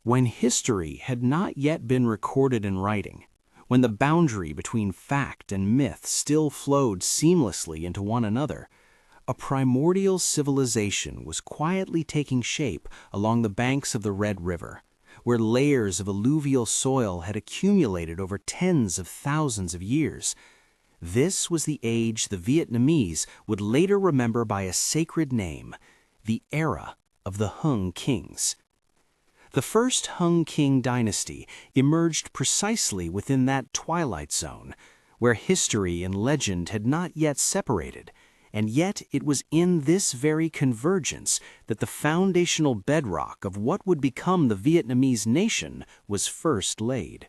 When history had not yet been recorded in writing, when the boundary between fact and myth still flowed seamlessly into one another, a primordial civilization was quietly taking shape along the banks of the Red River, where layers of alluvial soil had accumulated over tens of thousands of years. This was the age the Vietnamese would later remember by a sacred name, the era of the Hung Kings. The First Hung King Dynasty emerged precisely within that twilight zone, where history and legend had not yet separated, and yet it was in this very convergence that the foundational bedrock of what would become the Vietnamese nation was first laid.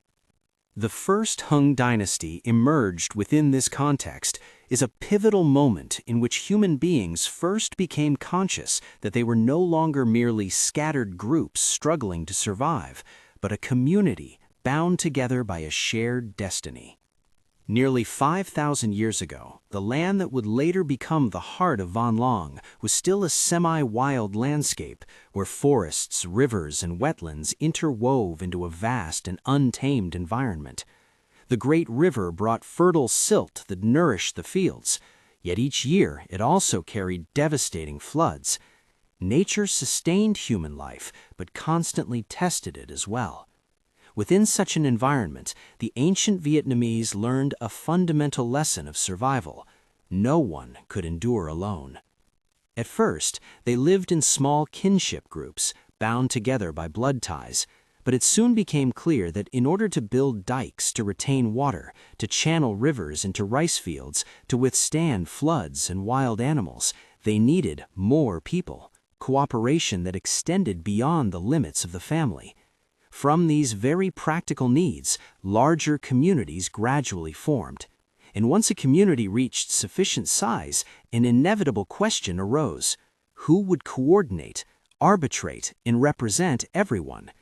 The First Hung Dynasty emerged within this context is a pivotal moment in which human beings first became conscious that they were no longer merely scattered groups struggling to survive, but a community bound together by a shared destiny. Nearly 5,000 years ago, the land that would later become the heart of Van Long was still a semi-wild landscape where forests, rivers, and wetlands interwove into a vast and untamed environment. The great river brought fertile silt that nourished the fields, yet each year it also carried devastating floods. Nature sustained human life, but constantly tested it as well. Within such an environment, the ancient Vietnamese learned a fundamental lesson of survival. No one could endure alone. At first, they lived in small kinship groups, bound together by blood ties, but it soon became clear that in order to build dikes to retain water, to channel rivers into rice fields, to withstand floods and wild animals, they needed more people, cooperation that extended beyond the limits of the family. From these very practical needs, larger communities gradually formed. And once a community reached sufficient size, an inevitable question arose: who would coordinate, arbitrate, and represent everyone?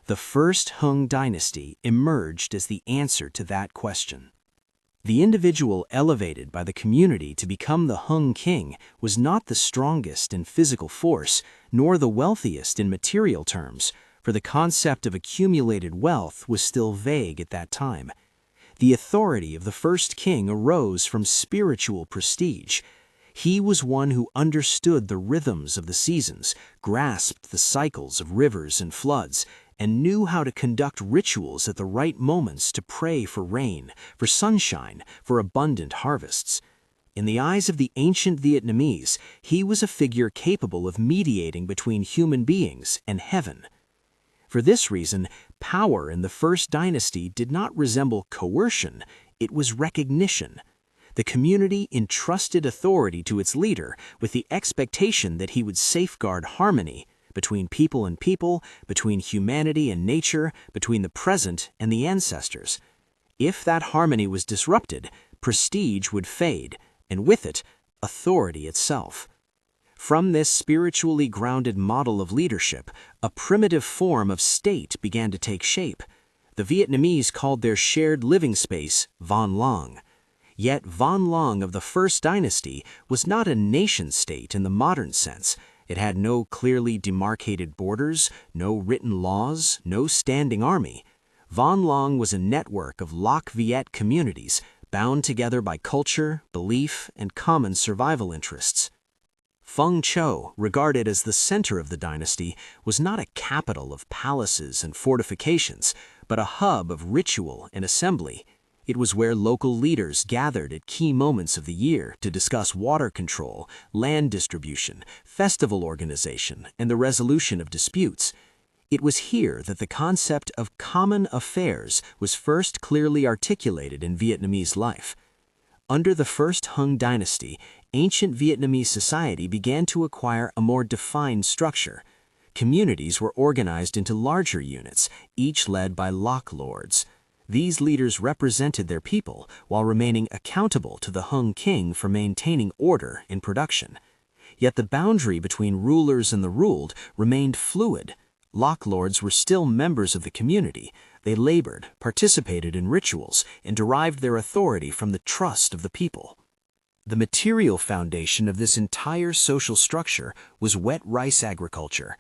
The First Hung Dynasty emerged as the answer to that question. The individual elevated by the community to become the Hung King was not the strongest in physical force, nor the wealthiest in material terms, for the concept of accumulated wealth was still vague at that time. The authority of the first king arose from spiritual prestige. He was one who understood the rhythms of the seasons, grasped the cycles of rivers and floods, and knew how to conduct rituals at the right moments to pray for rain, for sunshine, for abundant harvests. In the eyes of the ancient Vietnamese, he was a figure capable of mediating between human beings and heaven. For this reason, power in the First Dynasty did not resemble coercion, it was recognition. The community entrusted authority to its leader with the expectation that he would safeguard harmony between people and people, between humanity and nature, between the present and the ancestors. If that harmony was disrupted, prestige would fade, and with it, authority itself. From this spiritually grounded model of leadership, a primitive form of state began to take shape. The Vietnamese called their shared living space Van Long. Yet Van Long of the First Dynasty was not a nation-state in the modern sense. It had no clearly demarcated borders, no written laws, no standing army. Van Long was a network of Lac Viet communities, bound together by culture, belief, and common survival interests. Phung Cho, regarded as the center of the dynasty, was not a capital of palaces and fortifications, but a hub of ritual and assembly. It was where local leaders gathered at key moments of the year to discuss water control, land distribution, festival organization, and the resolution of disputes. It was here that the concept of common affairs was first clearly articulated in Vietnamese life. Under the First Hung Dynasty, ancient Vietnamese society began to acquire a more defined structure. Communities were organized into larger units, each led by Lac lords. These leaders represented their people while remaining accountable to the Hung King for maintaining order in production. Yet the boundary between rulers and the ruled remained fluid. Lac lords were still members of the community. They labored, participated in rituals, and derived their authority from the trust of the people. The material foundation of this entire social structure was wet rice agriculture.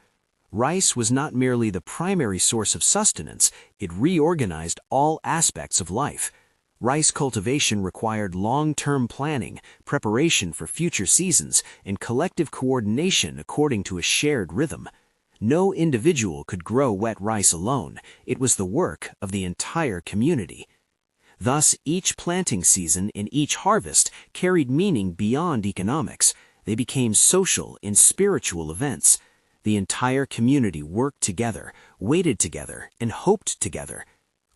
Rice was not merely the primary source of sustenance, it reorganized all aspects of life. Rice cultivation required long-term planning, preparation for future seasons, and collective coordination according to a shared rhythm. No individual could grow wet rice alone. It was the work of the entire community. Thus, each planting season and each harvest carried meaning beyond economics. They became social and spiritual events. The entire community worked together, waited together, and hoped together.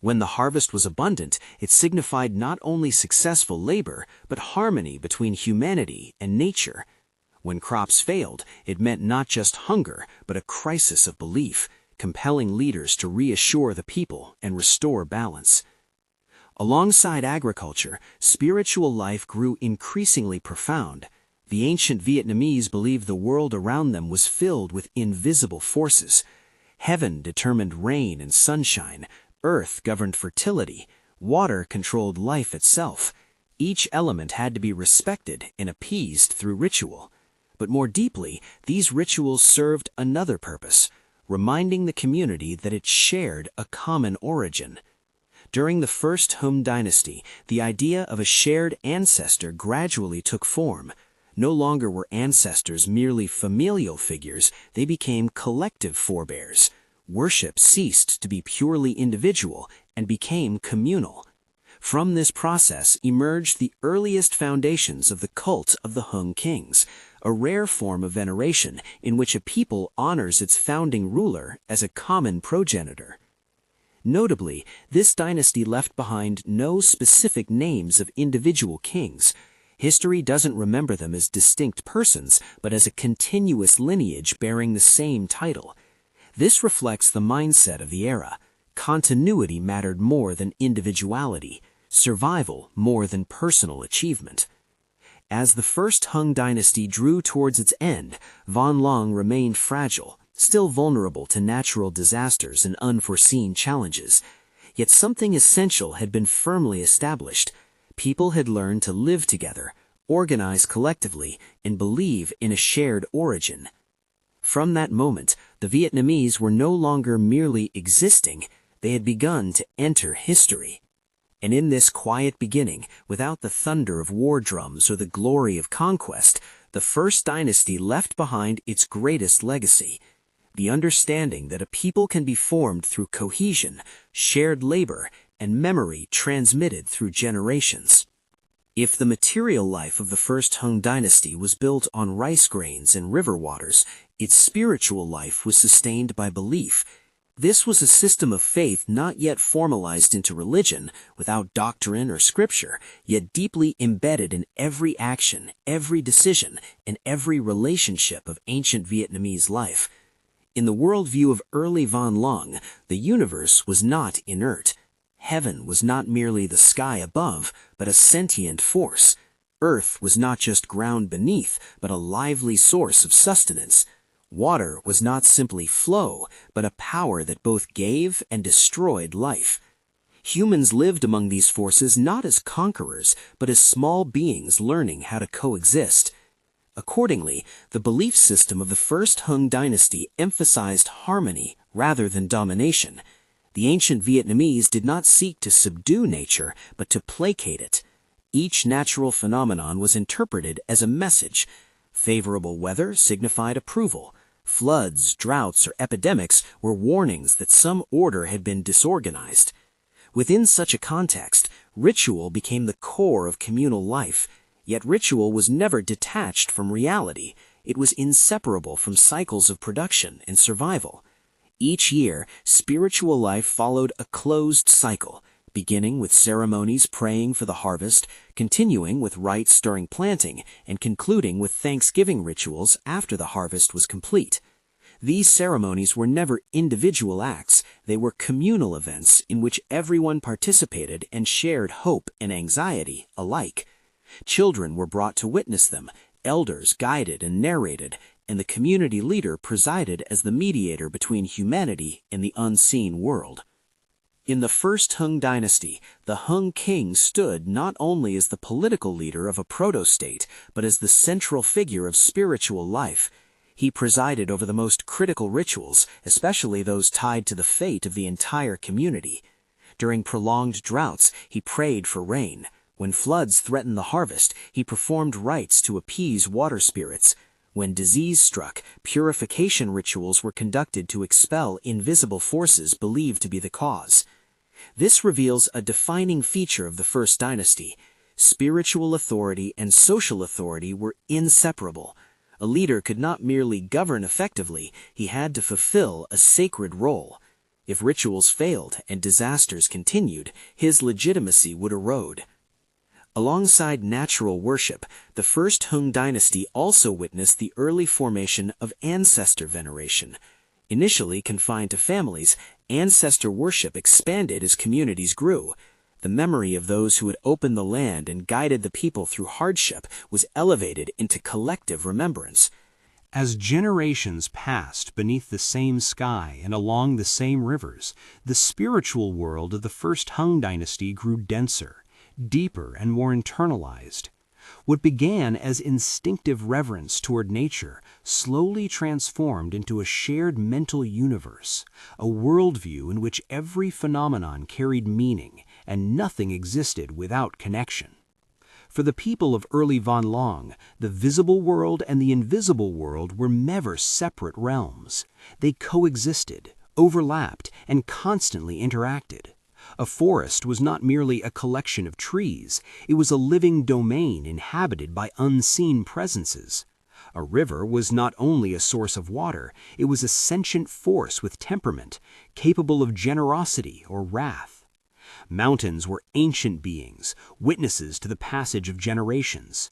When the harvest was abundant, it signified not only successful labor, but harmony between humanity and nature. When crops failed, it meant not just hunger, but a crisis of belief, compelling leaders to reassure the people and restore balance. Alongside agriculture, spiritual life grew increasingly profound. The ancient Vietnamese believed the world around them was filled with invisible forces. Heaven determined rain and sunshine, earth governed fertility, water controlled life itself. Each element had to be respected and appeased through ritual. But more deeply, these rituals served another purpose, reminding the community that it shared a common origin. During the First Hung Dynasty, the idea of a shared ancestor gradually took form. No longer were ancestors merely familial figures, they became collective forebears. Worship ceased to be purely individual and became communal. From this process emerged the earliest foundations of the cult of the Hung Kings, a rare form of veneration in which a people honors its founding ruler as a common progenitor. Notably, this dynasty left behind no specific names of individual kings. History doesn't remember them as distinct persons, but as a continuous lineage bearing the same title. This reflects the mindset of the era. Continuity mattered more than individuality, survival more than personal achievement. As the First Hung Dynasty drew towards its end, Van Long remained fragile, still vulnerable to natural disasters and unforeseen challenges. Yet something essential had been firmly established. People had learned to live together, organize collectively, and believe in a shared origin. From that moment, the Vietnamese were no longer merely existing, they had begun to enter history. And in this quiet beginning, without the thunder of war drums or the glory of conquest, the First Dynasty left behind its greatest legacy: the understanding that a people can be formed through cohesion, shared labor, and memory transmitted through generations. If the material life of the First Hung Dynasty was built on rice grains and river waters, its spiritual life was sustained by belief. This was a system of faith not yet formalized into religion, without doctrine or scripture, yet deeply embedded in every action, every decision, and every relationship of ancient Vietnamese life. In the worldview of early Van Long, the universe was not inert. Heaven was not merely the sky above, but a sentient force. Earth was not just ground beneath, but a lively source of sustenance. Water was not simply flow, but a power that both gave and destroyed life. Humans lived among these forces not as conquerors, but as small beings learning how to coexist. Accordingly, the belief system of the First Hung Dynasty emphasized harmony rather than domination. The ancient Vietnamese did not seek to subdue nature, but to placate it. Each natural phenomenon was interpreted as a message. Favorable weather signified approval. Floods, droughts, or epidemics were warnings that some order had been disorganized. Within such a context, ritual became the core of communal life. Yet ritual was never detached from reality. It was inseparable from cycles of production and survival. Each year, spiritual life followed a closed cycle, beginning with ceremonies praying for the harvest, continuing with rites during planting, and concluding with Thanksgiving rituals after the harvest was complete. These ceremonies were never individual acts, they were communal events in which everyone participated and shared hope and anxiety alike. Children were brought to witness them, elders guided and narrated, and the community leader presided as the mediator between humanity and the unseen world. In the First Hung Dynasty, the Hung King stood not only as the political leader of a proto-state, but as the central figure of spiritual life. He presided over the most critical rituals, especially those tied to the fate of the entire community. During prolonged droughts, he prayed for rain. When floods threatened the harvest, he performed rites to appease water spirits. When disease struck, purification rituals were conducted to expel invisible forces believed to be the cause. This reveals a defining feature of the First Dynasty. Spiritual authority and social authority were inseparable. A leader could not merely govern effectively, he had to fulfill a sacred role. If rituals failed and disasters continued, his legitimacy would erode. Alongside natural worship, the First Hung Dynasty also witnessed the early formation of ancestor veneration. Initially confined to families, ancestor worship expanded as communities grew. The memory of those who had opened the land and guided the people through hardship was elevated into collective remembrance. As generations passed beneath the same sky and along the same rivers, the spiritual world of the First Hung Dynasty grew denser, deeper, and more internalized. What began as instinctive reverence toward nature slowly transformed into a shared mental universe, a worldview in which every phenomenon carried meaning and nothing existed without connection. For the people of early Van Long, the visible world and the invisible world were never separate realms. They coexisted, overlapped, and constantly interacted. A forest was not merely a collection of trees, it was a living domain inhabited by unseen presences. A river was not only a source of water, it was a sentient force with temperament, capable of generosity or wrath. Mountains were ancient beings, witnesses to the passage of generations.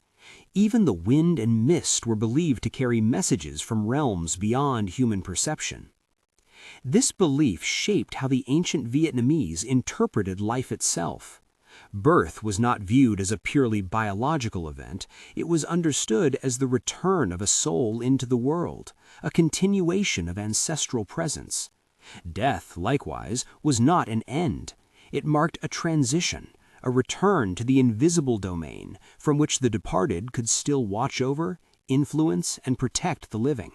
Even the wind and mist were believed to carry messages from realms beyond human perception. This belief shaped how the ancient Vietnamese interpreted life itself. Birth was not viewed as a purely biological event, it was understood as the return of a soul into the world, a continuation of ancestral presence. Death, likewise, was not an end. It marked a transition, a return to the invisible domain from which the departed could still watch over, influence, and protect the living.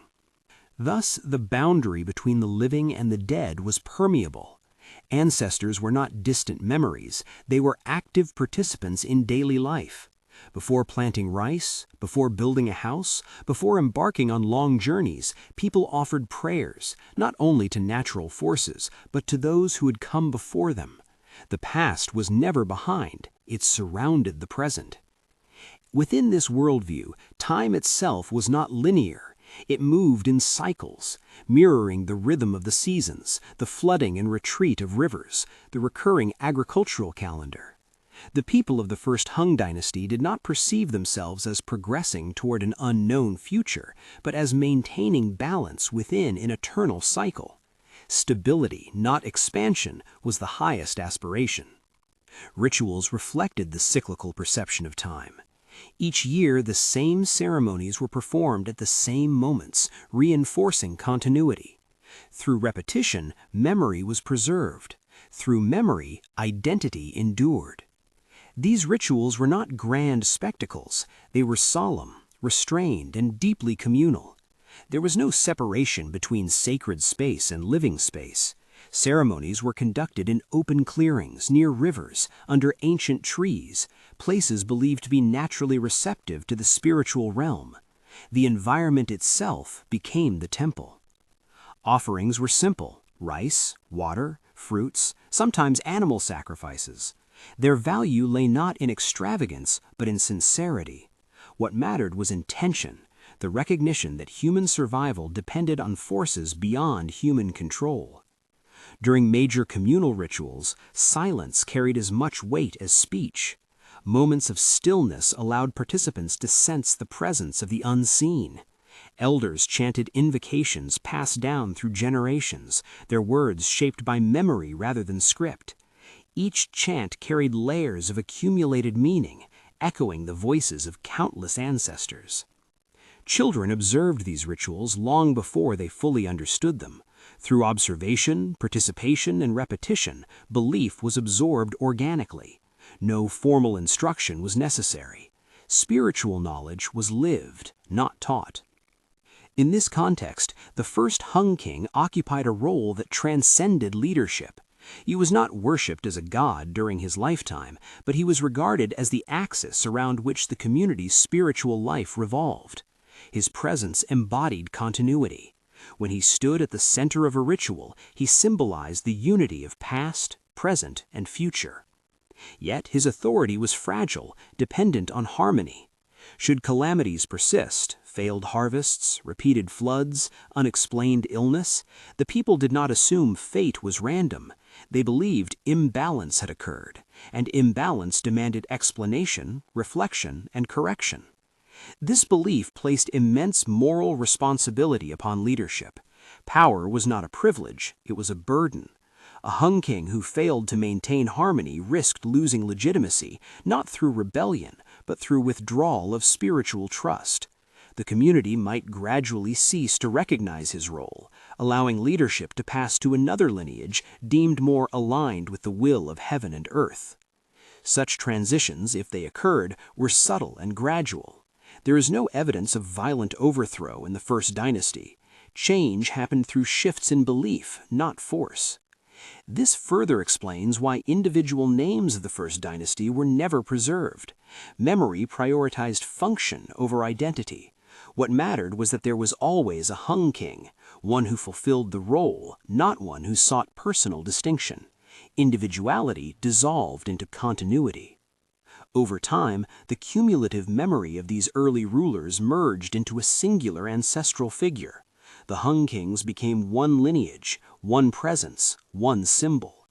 Thus, the boundary between the living and the dead was permeable. Ancestors were not distant memories, they were active participants in daily life. Before planting rice, before building a house, before embarking on long journeys, people offered prayers, not only to natural forces, but to those who had come before them. The past was never behind, it surrounded the present. Within this worldview, time itself was not linear. It moved in cycles, mirroring the rhythm of the seasons, the flooding and retreat of rivers, the recurring agricultural calendar. The people of the First Hung Dynasty did not perceive themselves as progressing toward an unknown future, but as maintaining balance within an eternal cycle. Stability, not expansion, was the highest aspiration. Rituals reflected the cyclical perception of time. Each year, the same ceremonies were performed at the same moments, reinforcing continuity. Through repetition, memory was preserved. Through memory, identity endured. These rituals were not grand spectacles. They were solemn, restrained, and deeply communal. There was no separation between sacred space and living space. Ceremonies were conducted in open clearings, near rivers, under ancient trees, places believed to be naturally receptive to the spiritual realm. The environment itself became the temple. Offerings were simple: rice, water, fruits, sometimes animal sacrifices. Their value lay not in extravagance, but in sincerity. What mattered was intention, the recognition that human survival depended on forces beyond human control. During major communal rituals, silence carried as much weight as speech. Moments of stillness allowed participants to sense the presence of the unseen. Elders chanted invocations passed down through generations, their words shaped by memory rather than script. Each chant carried layers of accumulated meaning, echoing the voices of countless ancestors. Children observed these rituals long before they fully understood them. Through observation, participation, and repetition, belief was absorbed organically. No formal instruction was necessary. Spiritual knowledge was lived, not taught. In this context, the first Hung King occupied a role that transcended leadership. He was not worshipped as a god during his lifetime, but he was regarded as the axis around which the community's spiritual life revolved. His presence embodied continuity. When he stood at the center of a ritual, he symbolized the unity of past, present, and future. Yet his authority was fragile, dependent on harmony. Should calamities persist, failed harvests, repeated floods, unexplained illness, the people did not assume fate was random. They believed imbalance had occurred, and imbalance demanded explanation, reflection, and correction. This belief placed immense moral responsibility upon leadership. Power was not a privilege, it was a burden. A Hung King who failed to maintain harmony risked losing legitimacy, not through rebellion, but through withdrawal of spiritual trust. The community might gradually cease to recognize his role, allowing leadership to pass to another lineage deemed more aligned with the will of heaven and earth. Such transitions, if they occurred, were subtle and gradual. There is no evidence of violent overthrow in the First Dynasty. Change happened through shifts in belief, not force. This further explains why individual names of the First Dynasty were never preserved. Memory prioritized function over identity. What mattered was that there was always a Hung King, one who fulfilled the role, not one who sought personal distinction. Individuality dissolved into continuity. Over time, the cumulative memory of these early rulers merged into a singular ancestral figure. The Hung Kings became one lineage, one presence, one symbol.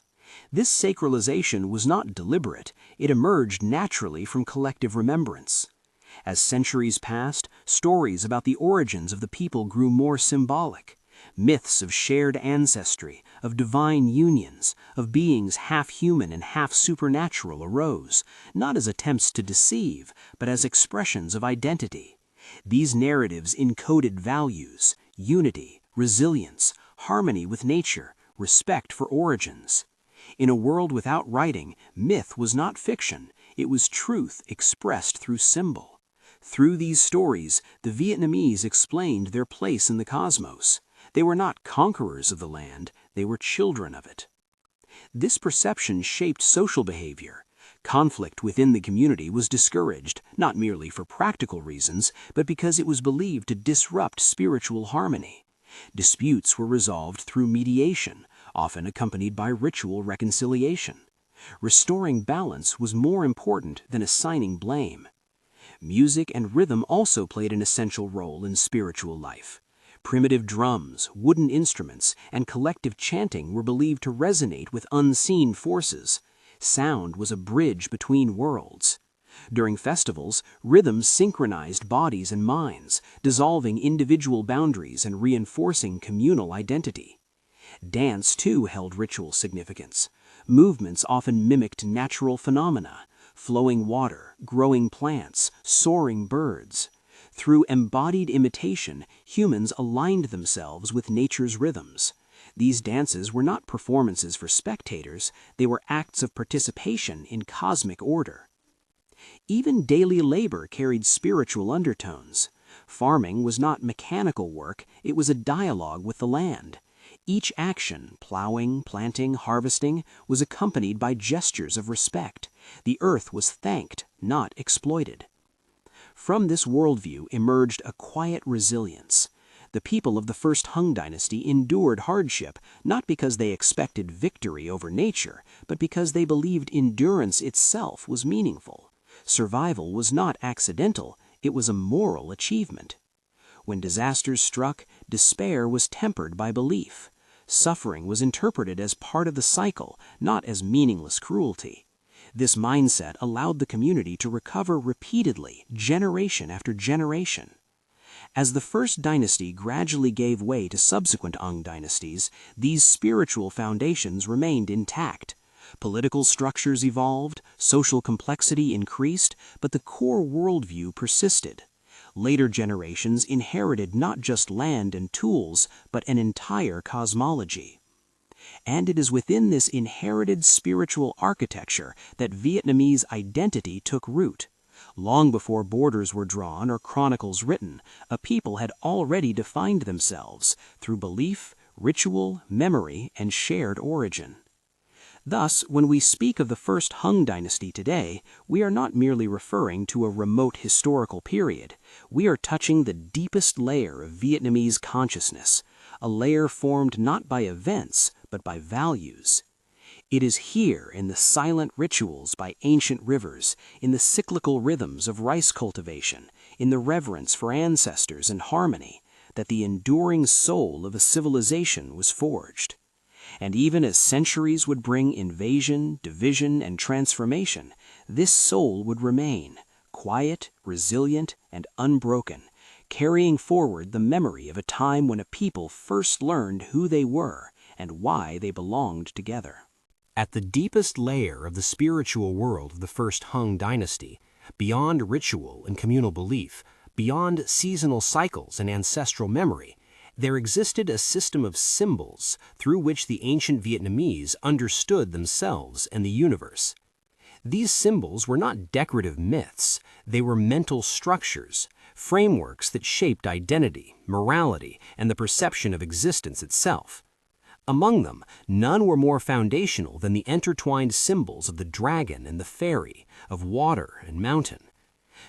This sacralization was not deliberate, it emerged naturally from collective remembrance. As centuries passed, stories about the origins of the people grew more symbolic. Myths of shared ancestry, of divine unions, of beings half human and half supernatural arose, not as attempts to deceive, but as expressions of identity. These narratives encoded values, unity, resilience, harmony with nature, respect for origins. In a world without writing, myth was not fiction, it was truth expressed through symbol. Through these stories, the Vietnamese explained their place in the cosmos. They were not conquerors of the land, they were children of it. This perception shaped social behavior. Conflict within the community was discouraged, not merely for practical reasons, but because it was believed to disrupt spiritual harmony. Disputes were resolved through mediation, often accompanied by ritual reconciliation. Restoring balance was more important than assigning blame. Music and rhythm also played an essential role in spiritual life. Primitive drums, wooden instruments, and collective chanting were believed to resonate with unseen forces. Sound was a bridge between worlds. During festivals, rhythms synchronized bodies and minds, dissolving individual boundaries and reinforcing communal identity. Dance, too, held ritual significance. Movements often mimicked natural phenomena: flowing water, growing plants, soaring birds. Through embodied imitation, humans aligned themselves with nature's rhythms. These dances were not performances for spectators, they were acts of participation in cosmic order. Even daily labor carried spiritual undertones. Farming was not mechanical work, it was a dialogue with the land. Each action, plowing, planting, harvesting, was accompanied by gestures of respect. The earth was thanked, not exploited. From this worldview emerged a quiet resilience. The people of the First Hung Dynasty endured hardship, not because they expected victory over nature, but because they believed endurance itself was meaningful. Survival was not accidental, it was a moral achievement. When disasters struck, despair was tempered by belief. Suffering was interpreted as part of the cycle, not as meaningless cruelty. This mindset allowed the community to recover repeatedly, generation after generation. As the First Dynasty gradually gave way to subsequent Hung dynasties, these spiritual foundations remained intact. Political structures evolved, social complexity increased, but the core worldview persisted. Later generations inherited not just land and tools, but an entire cosmology. And it is within this inherited spiritual architecture that Vietnamese identity took root. Long before borders were drawn or chronicles written, a people had already defined themselves through belief, ritual, memory, and shared origin. Thus, when we speak of the First Hung Dynasty today, we are not merely referring to a remote historical period. We are touching the deepest layer of Vietnamese consciousness, a layer formed not by events, but by values. It is here, in the silent rituals by ancient rivers, in the cyclical rhythms of rice cultivation, in the reverence for ancestors and harmony, that the enduring soul of a civilization was forged. And even as centuries would bring invasion, division, and transformation, this soul would remain, quiet, resilient, and unbroken, carrying forward the memory of a time when a people first learned who they were and why they belonged together. At the deepest layer of the spiritual world of the First Hung Dynasty, beyond ritual and communal belief, beyond seasonal cycles and ancestral memory, there existed a system of symbols through which the ancient Vietnamese understood themselves and the universe. These symbols were not decorative myths, they were mental structures, frameworks that shaped identity, morality, and the perception of existence itself. Among them, none were more foundational than the intertwined symbols of the dragon and the fairy, of water and mountain.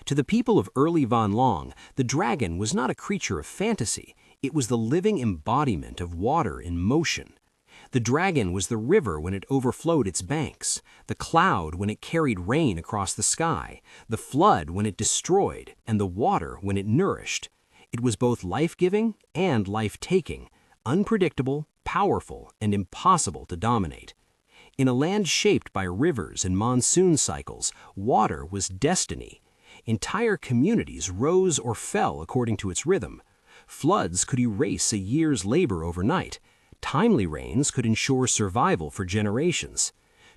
To the people of early Van Long, the dragon was not a creature of fantasy, it was the living embodiment of water in motion. The dragon was the river when it overflowed its banks, the cloud when it carried rain across the sky, the flood when it destroyed, and the water when it nourished. It was both life-giving and life-taking, unpredictable, powerful, and impossible to dominate. In a land shaped by rivers and monsoon cycles, water was destiny. Entire communities rose or fell according to its rhythm. Floods could erase a year's labor overnight. Timely rains could ensure survival for generations.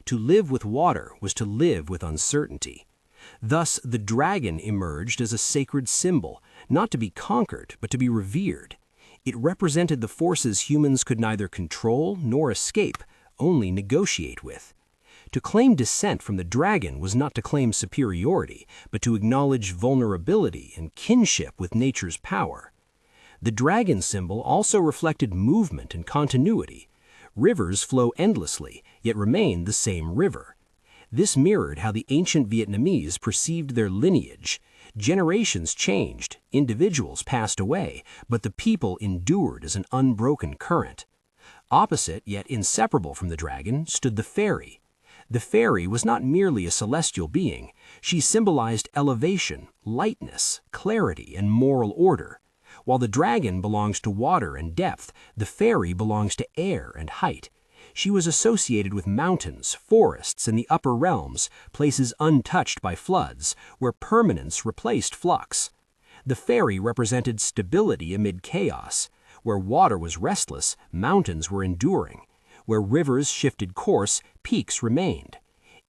To live with water was to live with uncertainty. Thus, the dragon emerged as a sacred symbol, not to be conquered, but to be revered. It represented the forces humans could neither control nor escape, only negotiate with. To claim descent from the dragon was not to claim superiority, but to acknowledge vulnerability and kinship with nature's power. The dragon symbol also reflected movement and continuity. Rivers flow endlessly, yet remain the same river. This mirrored how the ancient Vietnamese perceived their lineage. Generations changed, individuals passed away, but the people endured as an unbroken current. Opposite, yet inseparable from the dragon, stood the fairy. The fairy was not merely a celestial being. She symbolized elevation, lightness, clarity, and moral order. While the dragon belongs to water and depth, the fairy belongs to air and height. She was associated with mountains, forests, and the upper realms, places untouched by floods, where permanence replaced flux. The fairy represented stability amid chaos. Where water was restless, mountains were enduring. Where rivers shifted course, peaks remained.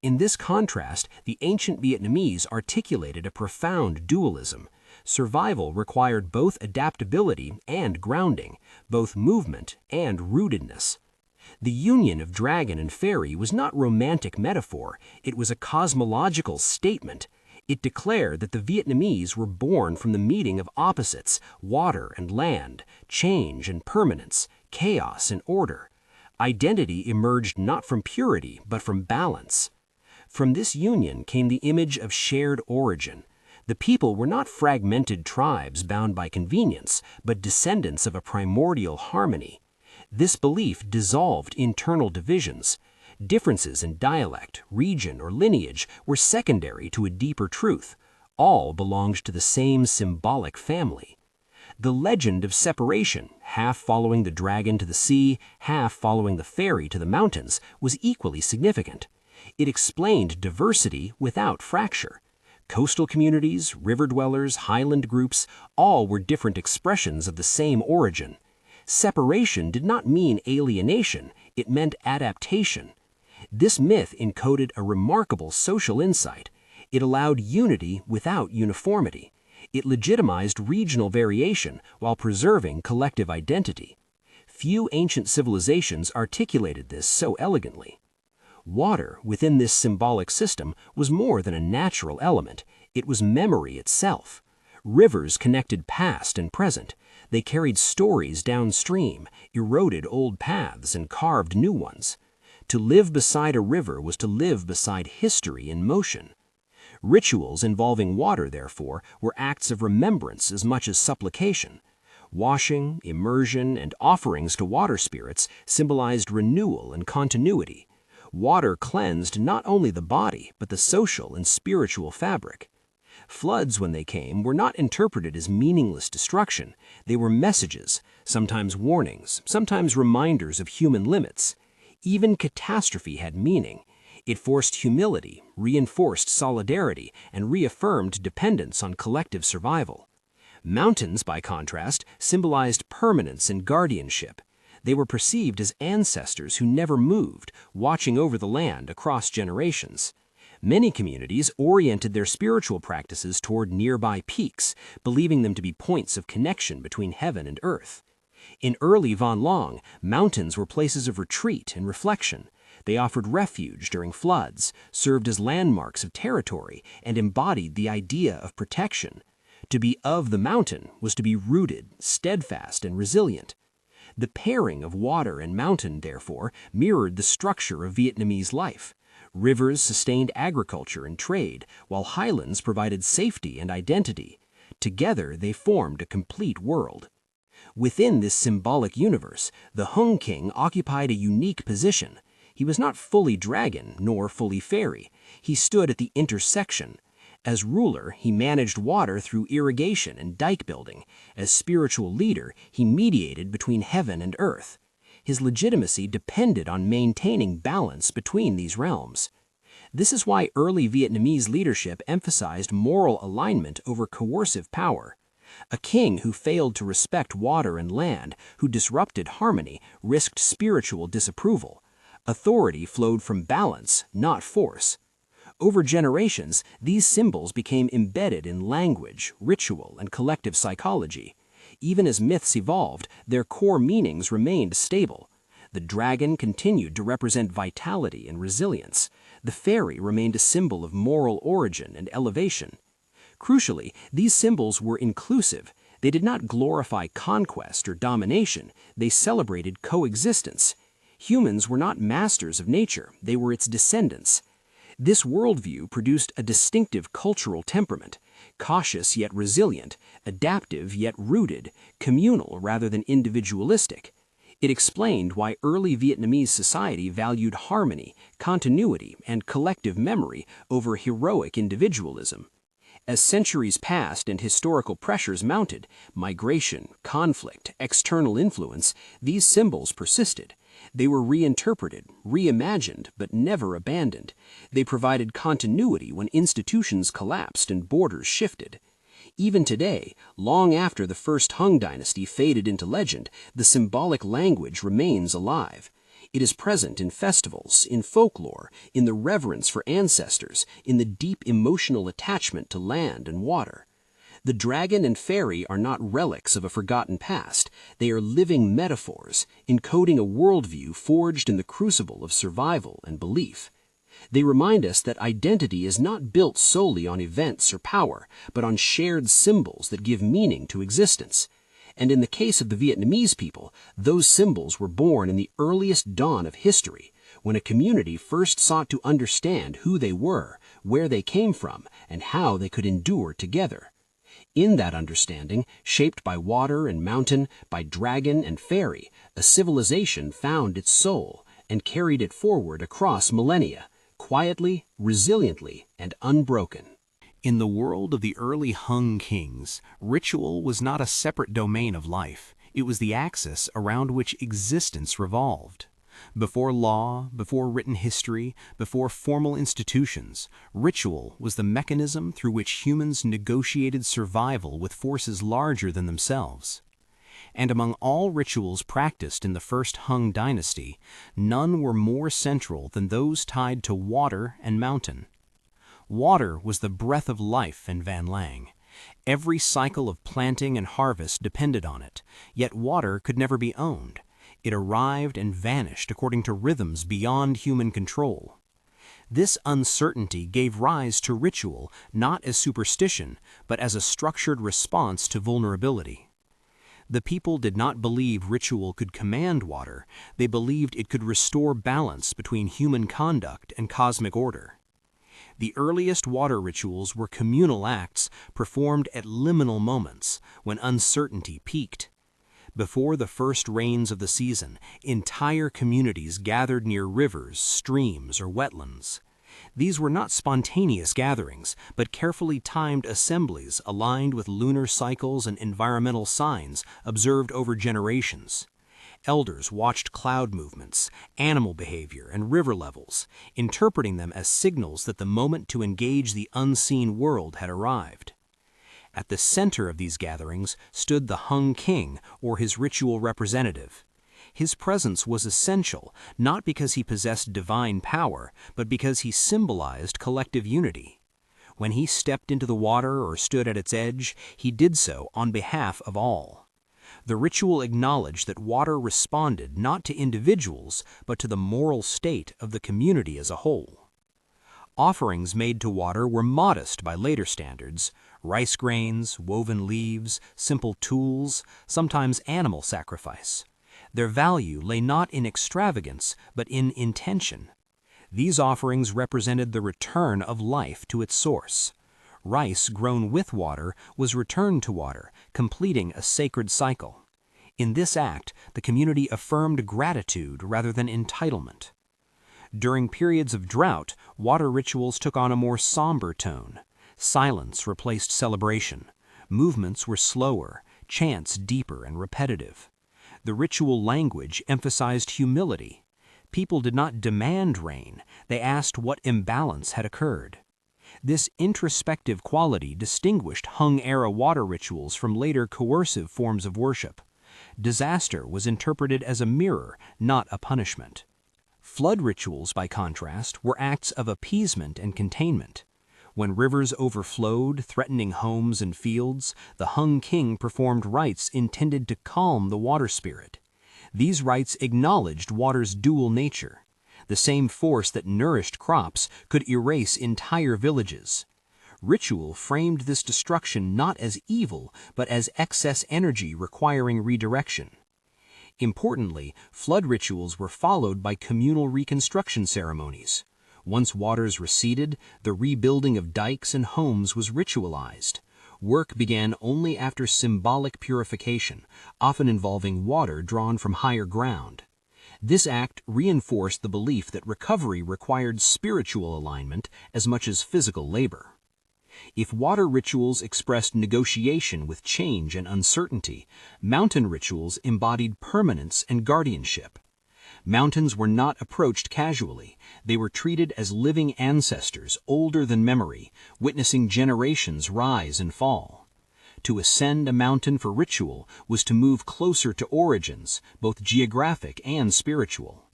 In this contrast, the ancient Vietnamese articulated a profound dualism. Survival required both adaptability and grounding, both movement and rootedness. The union of dragon and fairy was not romantic metaphor, it was a cosmological statement. It declared that the Vietnamese were born from the meeting of opposites, water and land, change and permanence, chaos and order. Identity emerged not from purity, but from balance. From this union came the image of shared origin. The people were not fragmented tribes bound by convenience, but descendants of a primordial harmony. This belief dissolved internal divisions. Differences in dialect, region, or lineage were secondary to a deeper truth. All belonged to the same symbolic family. The legend of separation, half following the dragon to the sea, half following the fairy to the mountains, was equally significant. It explained diversity without fracture. Coastal communities, river dwellers, highland groups, all were different expressions of the same origin. Separation did not mean alienation, it meant adaptation. This myth encoded a remarkable social insight. It allowed unity without uniformity. It legitimized regional variation while preserving collective identity. Few ancient civilizations articulated this so elegantly. Water, within this symbolic system, was more than a natural element. It was memory itself. Rivers connected past and present. They carried stories downstream, eroded old paths, and carved new ones. To live beside a river was to live beside history in motion. Rituals involving water, therefore, were acts of remembrance as much as supplication. Washing, immersion, and offerings to water spirits symbolized renewal and continuity. Water cleansed not only the body, but the social and spiritual fabric. Floods, when they came, were not interpreted as meaningless destruction. They were messages, sometimes warnings, sometimes reminders of human limits. Even catastrophe had meaning. It forced humility, reinforced solidarity, and reaffirmed dependence on collective survival. Mountains, by contrast, symbolized permanence and guardianship. They were perceived as ancestors who never moved, watching over the land across generations. Many communities oriented their spiritual practices toward nearby peaks, believing them to be points of connection between heaven and earth. In early Van Long, mountains were places of retreat and reflection. They offered refuge during floods, served as landmarks of territory, and embodied the idea of protection. To be of the mountain was to be rooted, steadfast, and resilient. The pairing of water and mountain, therefore, mirrored the structure of Vietnamese life. Rivers sustained agriculture and trade, while highlands provided safety and identity. Together, they formed a complete world. Within this symbolic universe, the Hung King occupied a unique position. He was not fully dragon, nor fully fairy. He stood at the intersection. As ruler, he managed water through irrigation and dike building. As spiritual leader, he mediated between heaven and earth. His legitimacy depended on maintaining balance between these realms. This is why early Vietnamese leadership emphasized moral alignment over coercive power. A king who failed to respect water and land, who disrupted harmony, risked spiritual disapproval. Authority flowed from balance, not force. Over generations, these symbols became embedded in language, ritual, and collective psychology. Even as myths evolved, their core meanings remained stable. The dragon continued to represent vitality and resilience. The fairy remained a symbol of moral origin and elevation. Crucially, these symbols were inclusive. They did not glorify conquest or domination. They celebrated coexistence. Humans were not masters of nature. They were its descendants. This worldview produced a distinctive cultural temperament, cautious yet resilient, adaptive yet rooted, communal rather than individualistic. It explained why early Vietnamese society valued harmony, continuity, and collective memory over heroic individualism. As centuries passed and historical pressures mounted, migration, conflict, external influence, these symbols persisted. They were reinterpreted, reimagined, but never abandoned. They provided continuity when institutions collapsed and borders shifted. Even today, long after the First Hung Dynasty faded into legend, the symbolic language remains alive. It is present in festivals, in folklore, in the reverence for ancestors, in the deep emotional attachment to land and water. The dragon and fairy are not relics of a forgotten past. They are living metaphors, encoding a worldview forged in the crucible of survival and belief. They remind us that identity is not built solely on events or power, but on shared symbols that give meaning to existence. And in the case of the Vietnamese people, those symbols were born in the earliest dawn of history, when a community first sought to understand who they were, where they came from, and how they could endure together. In that understanding, shaped by water and mountain, by dragon and fairy, a civilization found its soul and carried it forward across millennia, quietly, resiliently, and unbroken. In the world of the early Hung Kings, ritual was not a separate domain of life. It was the axis around which existence revolved. Before law, before written history, before formal institutions, ritual was the mechanism through which humans negotiated survival with forces larger than themselves. And among all rituals practiced in the First Hung Dynasty, none were more central than those tied to water and mountain. Water was the breath of life in Van Lang. Every cycle of planting and harvest depended on it, yet water could never be owned. It arrived and vanished according to rhythms beyond human control. This uncertainty gave rise to ritual not as superstition, but as a structured response to vulnerability. The people did not believe ritual could command water, they believed it could restore balance between human conduct and cosmic order. The earliest water rituals were communal acts performed at liminal moments, when uncertainty peaked. Before the first rains of the season, entire communities gathered near rivers, streams, or wetlands. These were not spontaneous gatherings, but carefully timed assemblies aligned with lunar cycles and environmental signs observed over generations. Elders watched cloud movements, animal behavior, and river levels, interpreting them as signals that the moment to engage the unseen world had arrived. At the center of these gatherings stood the Hung King, or his ritual representative. His presence was essential, not because he possessed divine power, but because he symbolized collective unity. When he stepped into the water or stood at its edge, he did so on behalf of all. The ritual acknowledged that water responded not to individuals, but to the moral state of the community as a whole. Offerings made to water were modest by later standards: rice grains, woven leaves, simple tools, sometimes animal sacrifice. Their value lay not in extravagance, but in intention. These offerings represented the return of life to its source. Rice grown with water was returned to water, completing a sacred cycle. In this act, the community affirmed gratitude rather than entitlement. During periods of drought, water rituals took on a more somber tone. Silence replaced celebration. Movements were slower, chants deeper and repetitive. The ritual language emphasized humility. People did not demand rain, they asked what imbalance had occurred. This introspective quality distinguished Hung-era water rituals from later coercive forms of worship. Disaster was interpreted as a mirror, not a punishment. Flood rituals, by contrast, were acts of appeasement and containment. When rivers overflowed, threatening homes and fields, the Hung King performed rites intended to calm the water spirit. These rites acknowledged water's dual nature. The same force that nourished crops could erase entire villages. Ritual framed this destruction not as evil, but as excess energy requiring redirection. Importantly, flood rituals were followed by communal reconstruction ceremonies. Once waters receded, the rebuilding of dikes and homes was ritualized. Work began only after symbolic purification, often involving water drawn from higher ground. This act reinforced the belief that recovery required spiritual alignment as much as physical labor. If water rituals expressed negotiation with change and uncertainty, mountain rituals embodied permanence and guardianship. Mountains were not approached casually. They were treated as living ancestors, older than memory, witnessing generations rise and fall. To ascend a mountain for ritual was to move closer to origins, both geographic and spiritual.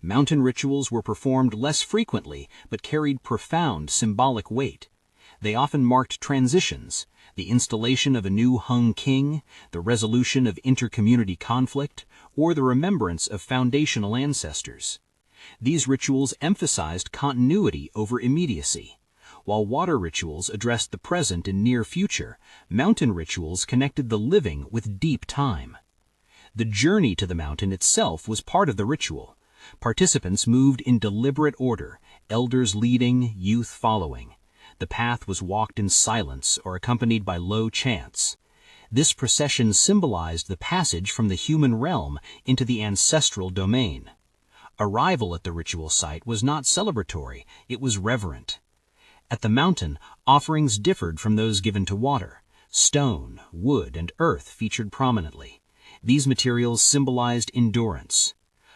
Mountain rituals were performed less frequently, but carried profound symbolic weight. They often marked transitions: the installation of a new Hung King, the resolution of inter-community conflict, or the remembrance of foundational ancestors. These rituals emphasized continuity over immediacy. While water rituals addressed the present and near future, mountain rituals connected the living with deep time. The journey to the mountain itself was part of the ritual. Participants moved in deliberate order, elders leading, youth following. The path was walked in silence or accompanied by low chants. This procession symbolized the passage from the human realm into the ancestral domain. Arrival at the ritual site was not celebratory, it was reverent. At the mountain, offerings differed from those given to water. Stone, wood, and earth featured prominently. These materials symbolized endurance.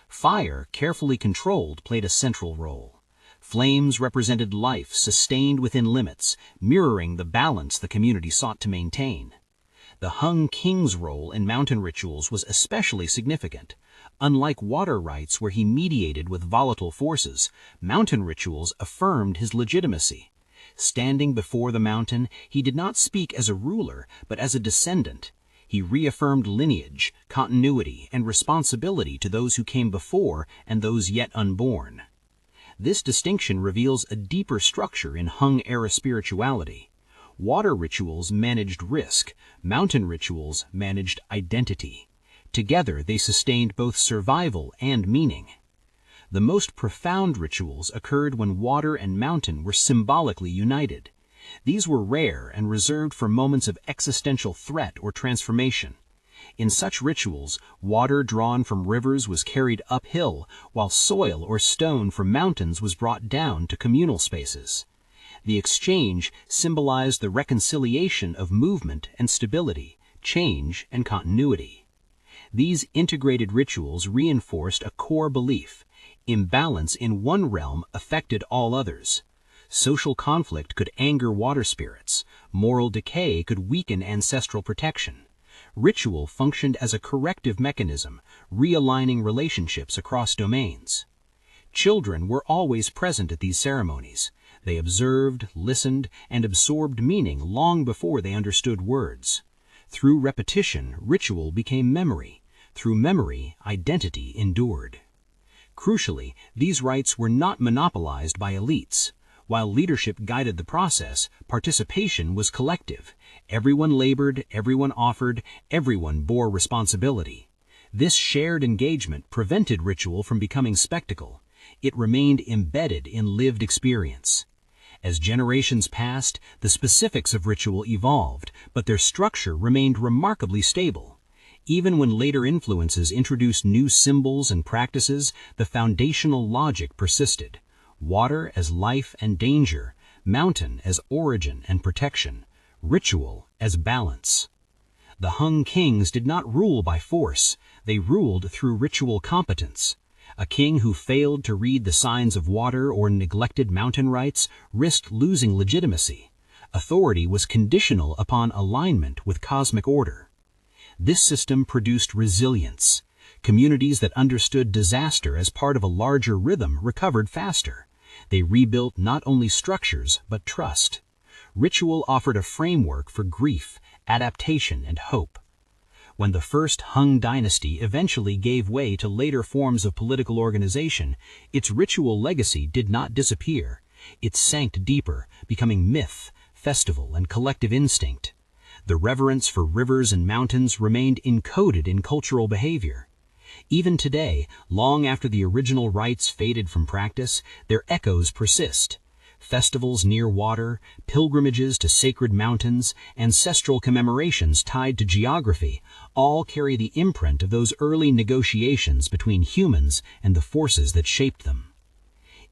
Fire, carefully controlled, played a central role. Flames represented life sustained within limits, mirroring the balance the community sought to maintain. The Hung King's role in mountain rituals was especially significant. Unlike water rites where he mediated with volatile forces, mountain rituals affirmed his legitimacy. Standing before the mountain, he did not speak as a ruler, but as a descendant. He reaffirmed lineage, continuity, and responsibility to those who came before and those yet unborn. This distinction reveals a deeper structure in Hung-era spirituality. Water rituals managed risk, mountain rituals managed identity. Together, they sustained both survival and meaning. The most profound rituals occurred when water and mountain were symbolically united. These were rare and reserved for moments of existential threat or transformation. In such rituals, water drawn from rivers was carried uphill, while soil or stone from mountains was brought down to communal spaces. The exchange symbolized the reconciliation of movement and stability, change and continuity. These integrated rituals reinforced a core belief: imbalance in one realm affected all others. Social conflict could anger water spirits, moral decay could weaken ancestral protection. Ritual functioned as a corrective mechanism, realigning relationships across domains. Children were always present at these ceremonies. They observed, listened, and absorbed meaning long before they understood words. Through repetition, ritual became memory. Through memory, identity endured. Crucially, these rites were not monopolized by elites. While leadership guided the process, participation was collective. Everyone labored, everyone offered, everyone bore responsibility. This shared engagement prevented ritual from becoming spectacle. It remained embedded in lived experience. As generations passed, the specifics of ritual evolved, but their structure remained remarkably stable. Even when later influences introduced new symbols and practices, the foundational logic persisted. Water as life and danger, mountain as origin and protection, ritual as balance. The Hung kings did not rule by force, they ruled through ritual competence. A king who failed to read the signs of water or neglected mountain rites risked losing legitimacy. Authority was conditional upon alignment with cosmic order. This system produced resilience. Communities that understood disaster as part of a larger rhythm recovered faster. They rebuilt not only structures, but trust. Ritual offered a framework for grief, adaptation, and hope. When the First Hung Dynasty eventually gave way to later forms of political organization, its ritual legacy did not disappear. It sank deeper, becoming myth, festival, and collective instinct. The reverence for rivers and mountains remained encoded in cultural behavior. Even today, long after the original rites faded from practice, their echoes persist. Festivals near water, pilgrimages to sacred mountains, ancestral commemorations tied to geography, all carry the imprint of those early negotiations between humans and the forces that shaped them.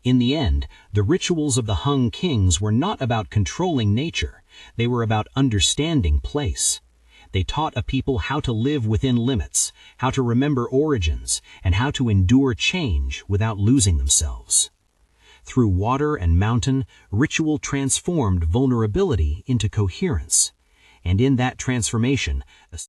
In the end, the rituals of the Hung kings were not about controlling nature, they were about understanding place. They taught a people how to live within limits, how to remember origins, and how to endure change without losing themselves. Through water and mountain, ritual transformed vulnerability into coherence. And in that transformation,